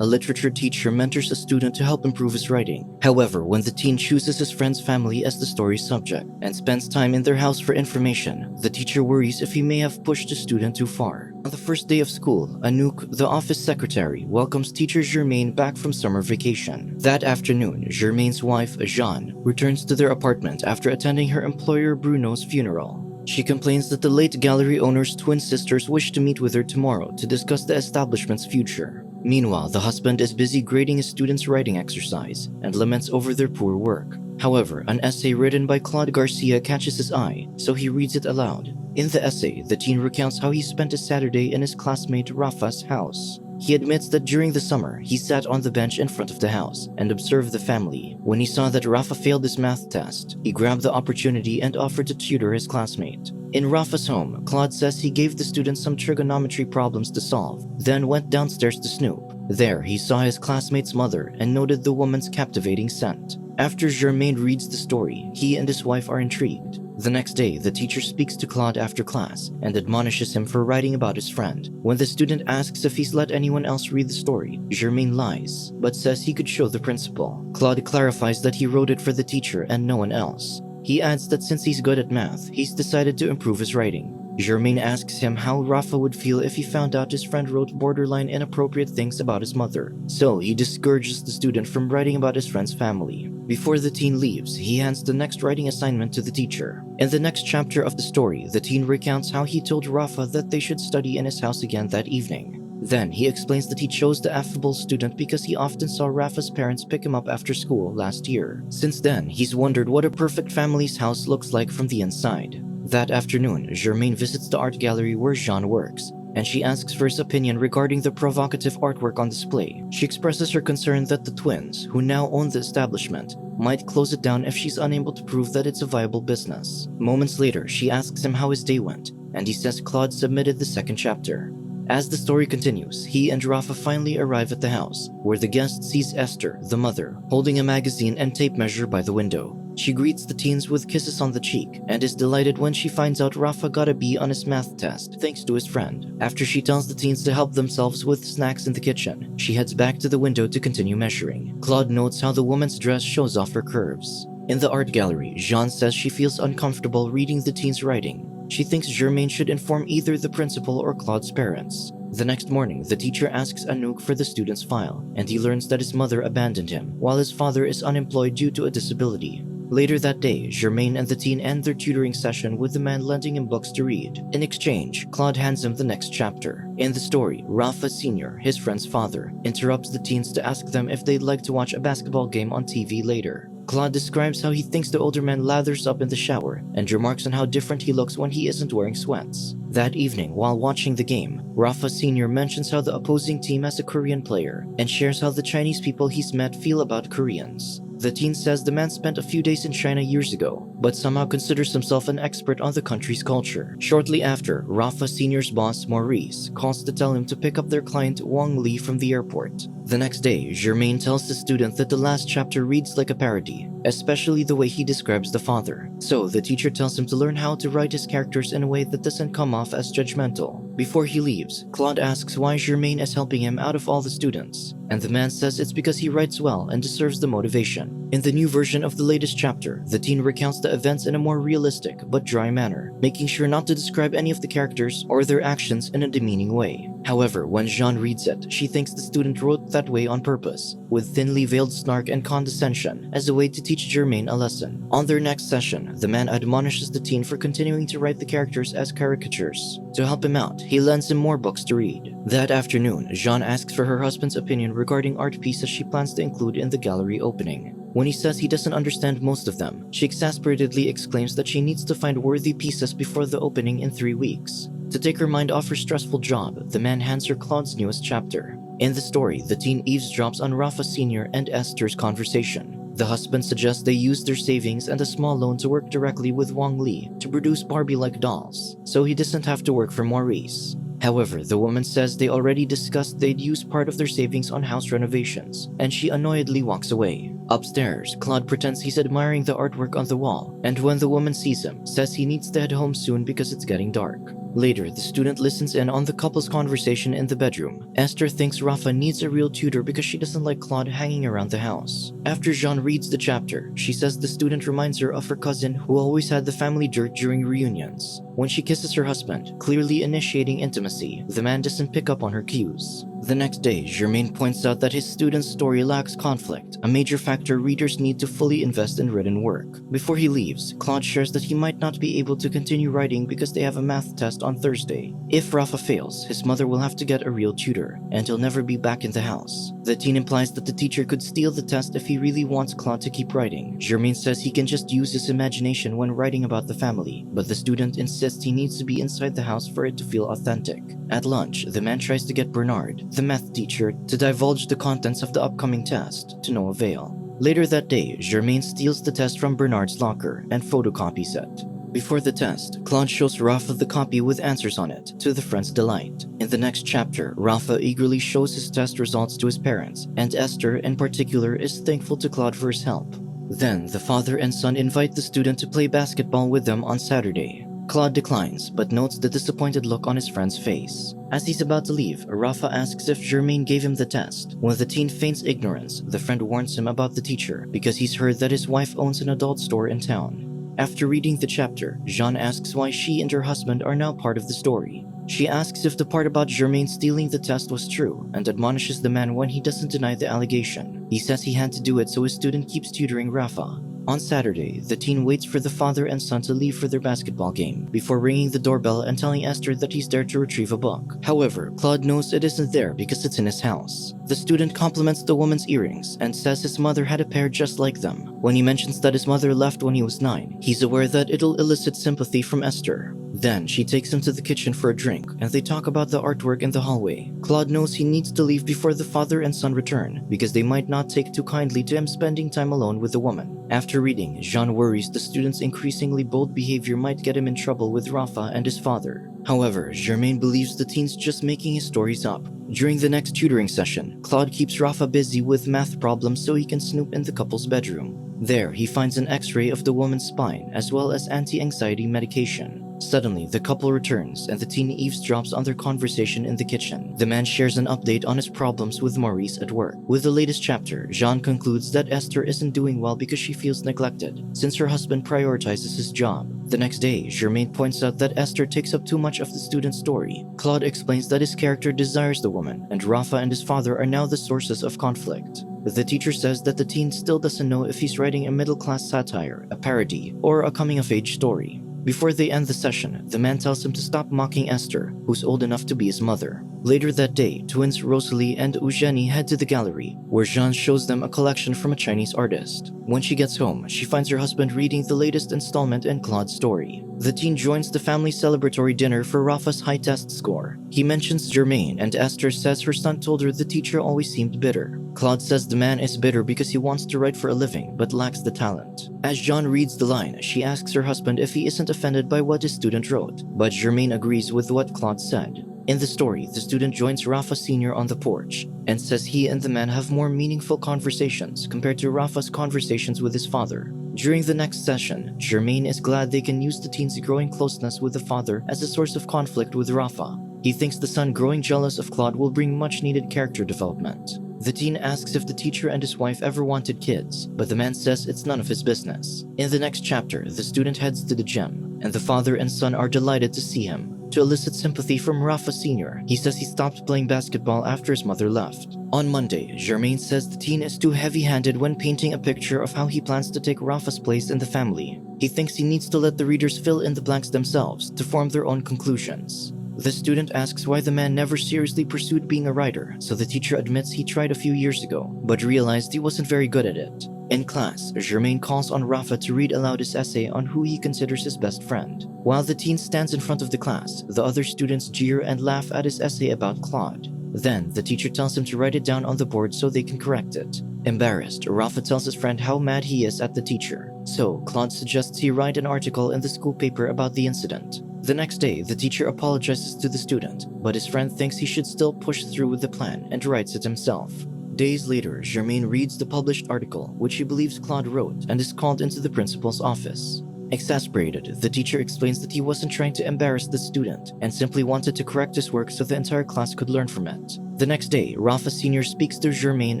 A literature teacher mentors a student to help improve his writing. However, when the teen chooses his friend's family as the story's subject and spends time in their house for information, the teacher worries if he may have pushed the student too far. On the first day of school, Anouk, the office secretary, welcomes teacher Germain back from summer vacation. That afternoon, Germain's wife, Jeanne, returns to their apartment after attending her employer Bruno's funeral. She complains that the late gallery owner's twin sisters wish to meet with her tomorrow to discuss the establishment's future. Meanwhile, the husband is busy grading his students' writing exercise and laments over their poor work. However, an essay written by Claude Garcia catches his eye, so he reads it aloud. In the essay, the teen recounts how he spent a Saturday in his classmate Rafa's house. He admits that during the summer, he sat on the bench in front of the house and observed the family. When he saw that Rafa failed his math test, he grabbed the opportunity and offered to tutor his classmate. In Rafa's home, Claude says he gave the students some trigonometry problems to solve, then went downstairs to snoop. There, he saw his classmate's mother and noted the woman's captivating scent. After Germain reads the story, he and his wife are intrigued. The next day, the teacher speaks to Claude after class and admonishes him for writing about his friend. When the student asks if he's let anyone else read the story, Germain lies, but says he could show the principal. Claude clarifies that he wrote it for the teacher and no one else. He adds that since he's good at math, he's decided to improve his writing. Germain asks him how Rafa would feel if he found out his friend wrote borderline inappropriate things about his mother, so he discourages the student from writing about his friend's family. Before the teen leaves, he hands the next writing assignment to the teacher. In the next chapter of the story, the teen recounts how he told Rafa that they should study in his house again that evening. Then, he explains that he chose the affable student because he often saw Rafa's parents pick him up after school last year. Since then, he's wondered what a perfect family's house looks like from the inside. That afternoon, Germain visits the art gallery where Jeanne works, and she asks for his opinion regarding the provocative artwork on display. She expresses her concern that the twins, who now own the establishment, might close it down if she's unable to prove that it's a viable business. Moments later, she asks him how his day went, and he says Claude submitted the second chapter. As the story continues, he and Rafa finally arrive at the house, where the guest sees Esther, the mother, holding a magazine and tape measure by the window. She greets the teens with kisses on the cheek and is delighted when she finds out Rafa got a B on his math test thanks to his friend. After she tells the teens to help themselves with snacks in the kitchen, she heads back to the window to continue measuring. Claude notes how the woman's dress shows off her curves. In the art gallery, Jeanne says she feels uncomfortable reading the teens' writing. She thinks Germain should inform either the principal or Claude's parents. The next morning, the teacher asks Anouk for the student's file, and he learns that his mother abandoned him, while his father is unemployed due to a disability. Later that day, Germain and the teen end their tutoring session with the man lending him books to read. In exchange, Claude hands him the next chapter. In the story, Rafa Sr., his friend's father, interrupts the teens to ask them if they'd like to watch a basketball game on TV later. Claude describes how he thinks the older man lathers up in the shower and remarks on how different he looks when he isn't wearing sweats. That evening, while watching the game, Rafa Sr. mentions how the opposing team has a Korean player and shares how the Chinese people he's met feel about Koreans. The teen says the man spent a few days in China years ago, but somehow considers himself an expert on the country's culture. Shortly after, Rafa Sr.'s boss, Maurice, calls to tell him to pick up their client Wang Li from the airport. The next day, Germain tells the student that the last chapter reads like a parody, especially the way he describes the father. So, the teacher tells him to learn how to write his characters in a way that doesn't come off as judgmental. Before he leaves, Claude asks why Germain is helping him out of all the students, and the man says it's because he writes well and deserves the motivation. In the new version of the latest chapter, the teen recounts the events in a more realistic but dry manner, making sure not to describe any of the characters or their actions in a demeaning way. However, when Jeanne reads it, she thinks the student wrote that way on purpose, with thinly veiled snark and condescension as a way to teach Germain a lesson. On their next session, the man admonishes the teen for continuing to write the characters as caricatures. To help him out, he lends him more books to read. That afternoon, Jeanne asks for her husband's opinion regarding art pieces she plans to include in the gallery opening. When he says he doesn't understand most of them, she exasperatedly exclaims that she needs to find worthy pieces before the opening in 3 weeks. To take her mind off her stressful job, the man hands her Claude's newest chapter. In the story, the teen eavesdrops on Rafa Sr. and Esther's conversation. The husband suggests they use their savings and a small loan to work directly with Wang Li to produce Barbie-like dolls, so he doesn't have to work for Maurice. However, the woman says they already discussed they'd use part of their savings on house renovations, and she annoyedly walks away. Upstairs, Claude pretends he's admiring the artwork on the wall, and when the woman sees him, says he needs to head home soon because it's getting dark. Later, the student listens in on the couple's conversation in the bedroom. Esther thinks Rafa needs a real tutor because she doesn't like Claude hanging around the house. After Jean reads the chapter, she says the student reminds her of her cousin who always had the family dirt during reunions. When she kisses her husband, clearly initiating intimacy, the man doesn't pick up on her cues. The next day, Germain points out that his student's story lacks conflict, a major factor readers need to fully invest in written work. Before he leaves, Claude shares that he might not be able to continue writing because they have a math test on Thursday. If Rafa fails, his mother will have to get a real tutor, and he'll never be back in the house. The teen implies that the teacher could steal the test if he really wants Claude to keep writing. Germain says he can just use his imagination when writing about the family, but the student insists he needs to be inside the house for it to feel authentic. At lunch, the man tries to get Bernard, the math teacher, to divulge the contents of the upcoming test, to no avail. Later that day, Germain steals the test from Bernard's locker and photocopies it. Before the test, Claude shows Rafa the copy with answers on it, to the friend's delight. In the next chapter, Rafa eagerly shows his test results to his parents, and Esther, in particular, is thankful to Claude for his help. Then, the father and son invite the student to play basketball with them on Saturday. Claude declines, but notes the disappointed look on his friend's face. As he's about to leave, Rafa asks if Germain gave him the test. When the teen feigns ignorance, the friend warns him about the teacher because he's heard that his wife owns an adult store in town. After reading the chapter, Jean asks why she and her husband are now part of the story. She asks if the part about Germain stealing the test was true and admonishes the man when he doesn't deny the allegation. He says he had to do it so his student keeps tutoring Rafa. On Saturday, the teen waits for the father and son to leave for their basketball game before ringing the doorbell and telling Esther that he's there to retrieve a book. However, Claude knows it isn't there because it's in his house. The student compliments the woman's earrings and says his mother had a pair just like them. When he mentions that his mother left when he was 9, he's aware that it'll elicit sympathy from Esther. Then, she takes him to the kitchen for a drink, and they talk about the artwork in the hallway. Claude knows he needs to leave before the father and son return, because they might not take too kindly to him spending time alone with the woman. After reading, Jean worries the student's increasingly bold behavior might get him in trouble with Rafa and his father. However, Germain believes the teen's just making his stories up. During the next tutoring session, Claude keeps Rafa busy with math problems so he can snoop in the couple's bedroom. There, he finds an x-ray of the woman's spine as well as anti-anxiety medication. Suddenly, the couple returns and the teen eavesdrops on their conversation in the kitchen. The man shares an update on his problems with Maurice at work. With the latest chapter, Jean concludes that Esther isn't doing well because she feels neglected, since her husband prioritizes his job. The next day, Germain points out that Esther takes up too much of the student's story. Claude explains that his character desires the woman, and Rafa and his father are now the sources of conflict. The teacher says that the teen still doesn't know if he's writing a middle-class satire, a parody, or a coming-of-age story. Before they end the session, the man tells him to stop mocking Esther, who's old enough to be his mother. Later that day, twins Rosalie and Eugenie head to the gallery, where Jean shows them a collection from a Chinese artist. When she gets home, she finds her husband reading the latest installment in Claude's story. The teen joins the family celebratory dinner for Rafa's high test score. He mentions Germain, and Esther says her son told her the teacher always seemed bitter. Claude says the man is bitter because he wants to write for a living, but lacks the talent. As Jean reads the line, she asks her husband if he isn't offended by what his student wrote, but Germain agrees with what Claude said. In the story, the student joins Rafa Sr. on the porch and says he and the man have more meaningful conversations compared to Rafa's conversations with his father. During the next session, Germain is glad they can use the teen's growing closeness with the father as a source of conflict with Rafa. He thinks the son growing jealous of Claude will bring much-needed character development. The teen asks if the teacher and his wife ever wanted kids, but the man says it's none of his business. In the next chapter, the student heads to the gym, and the father and son are delighted to see him. To elicit sympathy from Rafa Sr., he says he stopped playing basketball after his mother left. On Monday, Germain says the teen is too heavy-handed when painting a picture of how he plans to take Rafa's place in the family. He thinks he needs to let the readers fill in the blanks themselves to form their own conclusions. The student asks why the man never seriously pursued being a writer, so the teacher admits he tried a few years ago, but realized he wasn't very good at it. In class, Germain calls on Rafa to read aloud his essay on who he considers his best friend. While the teen stands in front of the class, the other students jeer and laugh at his essay about Claude. Then, the teacher tells him to write it down on the board so they can correct it. Embarrassed, Rafa tells his friend how mad he is at the teacher. So, Claude suggests he write an article in the school paper about the incident. The next day, the teacher apologizes to the student, but his friend thinks he should still push through with the plan and writes it himself. Days later, Germain reads the published article, which he believes Claude wrote, and is called into the principal's office. Exasperated, the teacher explains that he wasn't trying to embarrass the student and simply wanted to correct his work so the entire class could learn from it. The next day, Rafa Sr. speaks to Germain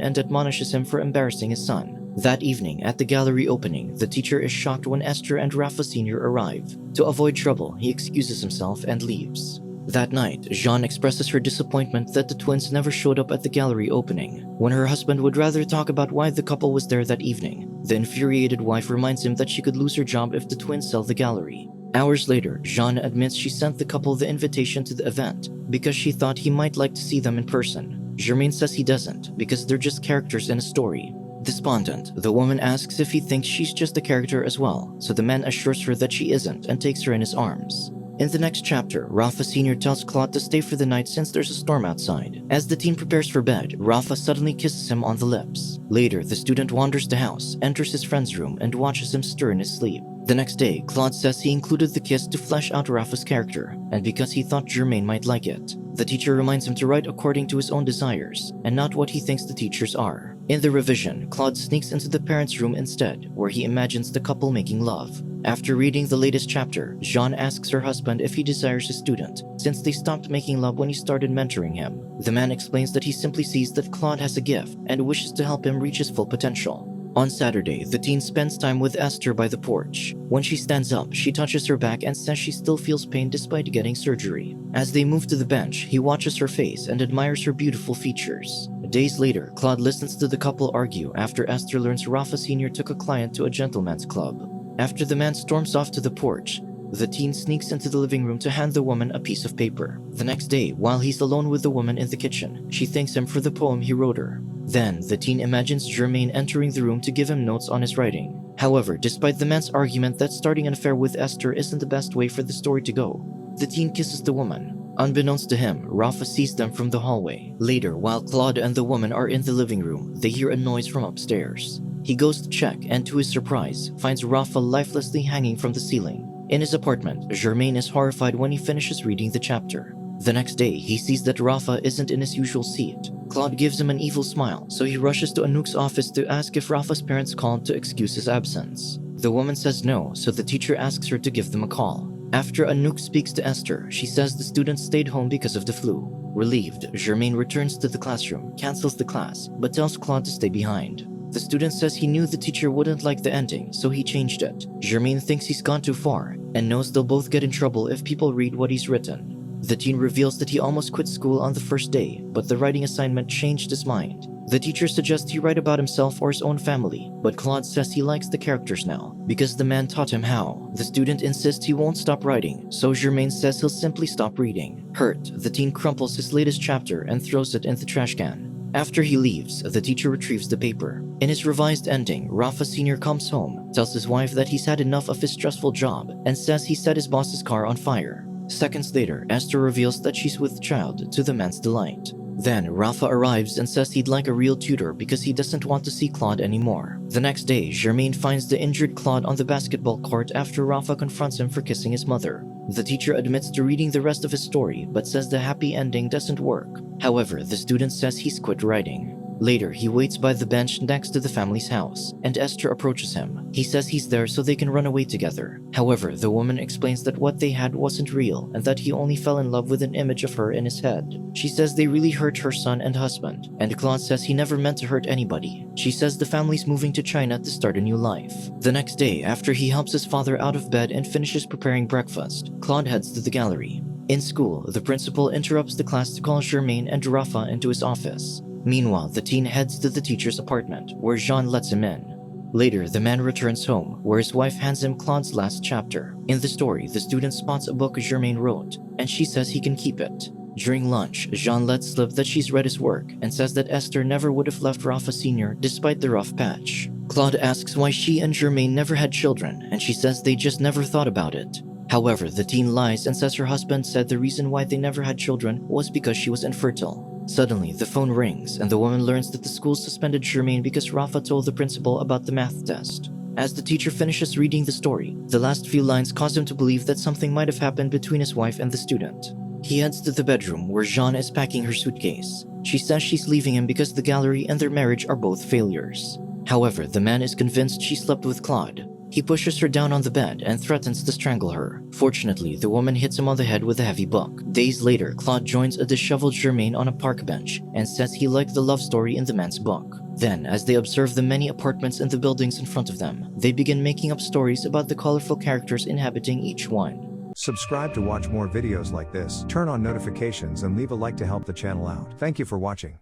and admonishes him for embarrassing his son. That evening, at the gallery opening, the teacher is shocked when Esther and Rafa Sr. arrive. To avoid trouble, he excuses himself and leaves. That night, Jeanne expresses her disappointment that the twins never showed up at the gallery opening. When her husband would rather talk about why the couple was there that evening, the infuriated wife reminds him that she could lose her job if the twins sell the gallery. Hours later, Jeanne admits she sent the couple the invitation to the event because she thought he might like to see them in person. Germain says he doesn't because they're just characters in a story. Despondent, the woman asks if he thinks she's just a character as well, so the man assures her that she isn't and takes her in his arms. In the next chapter, Rafa Sr. tells Claude to stay for the night since there's a storm outside. As the teen prepares for bed, Rafa suddenly kisses him on the lips. Later, the student wanders the house, enters his friend's room, and watches him stir in his sleep. The next day, Claude says he included the kiss to flesh out Rafa's character, and because he thought Germain might like it. The teacher reminds him to write according to his own desires, and not what he thinks the teachers are. In the revision, Claude sneaks into the parents' room instead, where he imagines the couple making love. After reading the latest chapter, Jeanne asks her husband if he desires a student, since they stopped making love when he started mentoring him. The man explains that he simply sees that Claude has a gift and wishes to help him reach his full potential. On Saturday, the teen spends time with Esther by the porch. When she stands up, she touches her back and says she still feels pain despite getting surgery. As they move to the bench, he watches her face and admires her beautiful features. Days later, Claude listens to the couple argue after Esther learns Rafa Sr. took a client to a gentleman's club. After the man storms off to the porch, the teen sneaks into the living room to hand the woman a piece of paper. The next day, while he's alone with the woman in the kitchen, she thanks him for the poem he wrote her. Then, the teen imagines Germain entering the room to give him notes on his writing. However, despite the man's argument that starting an affair with Esther isn't the best way for the story to go, the teen kisses the woman. Unbeknownst to him, Rafa sees them from the hallway. Later, while Claude and the woman are in the living room, they hear a noise from upstairs. He goes to check and, to his surprise, finds Rafa lifelessly hanging from the ceiling. In his apartment, Germain is horrified when he finishes reading the chapter. The next day, he sees that Rafa isn't in his usual seat. Claude gives him an evil smile, so he rushes to Anouk's office to ask if Rafa's parents called to excuse his absence. The woman says no, so the teacher asks her to give them a call. After Anouk speaks to Esther, she says the students stayed home because of the flu. Relieved, Germain returns to the classroom, cancels the class, but tells Claude to stay behind. The student says he knew the teacher wouldn't like the ending, so he changed it. Germain thinks he's gone too far, and knows they'll both get in trouble if people read what he's written. The teen reveals that he almost quit school on the first day, but the writing assignment changed his mind. The teacher suggests he write about himself or his own family, but Claude says he likes the characters now, because the man taught him how. The student insists he won't stop writing, so Germain says he'll simply stop reading. Hurt, the teen crumples his latest chapter and throws it in the trash can. After he leaves, the teacher retrieves the paper. In his revised ending, Rafa Sr. comes home, tells his wife that he's had enough of his stressful job, and says he set his boss's car on fire. Seconds later, Esther reveals that she's with child, to the man's delight. Then, Rafa arrives and says he'd like a real tutor because he doesn't want to see Claude anymore. The next day, Germain finds the injured Claude on the basketball court after Rafa confronts him for kissing his mother. The teacher admits to reading the rest of his story, but says the happy ending doesn't work. However, the student says he's quit writing. Later, he waits by the bench next to the family's house, and Esther approaches him. He says he's there so they can run away together. However, the woman explains that what they had wasn't real, and that he only fell in love with an image of her in his head. She says they really hurt her son and husband, and Claude says he never meant to hurt anybody. She says the family's moving to China to start a new life. The next day, after he helps his father out of bed and finishes preparing breakfast, Claude heads to the gallery. In school, the principal interrupts the class to call Germain and Rafa into his office. Meanwhile, the teen heads to the teacher's apartment, where Jean lets him in. Later, the man returns home, where his wife hands him Claude's last chapter. In the story, the student spots a book Germain wrote, and she says he can keep it. During lunch, Jean lets slip that she's read his work, and says that Esther never would have left Rafa Sr. despite the rough patch. Claude asks why she and Germain never had children, and she says they just never thought about it. However, the teen lies and says her husband said the reason why they never had children was because she was infertile. Suddenly, the phone rings, and the woman learns that the school suspended Germain because Rafa told the principal about the math test. As the teacher finishes reading the story, the last few lines cause him to believe that something might have happened between his wife and the student. He heads to the bedroom where Jean is packing her suitcase. She says she's leaving him because the gallery and their marriage are both failures. However, the man is convinced she slept with Claude. He pushes her down on the bed and threatens to strangle her. Fortunately, the woman hits him on the head with a heavy book. Days later, Claude joins a disheveled Germain on a park bench and says he liked the love story in the man's book. Then, as they observe the many apartments and the buildings in front of them, they begin making up stories about the colorful characters inhabiting each one. Subscribe to watch more videos like this, turn on notifications and leave a like to help the channel out. Thank you for watching.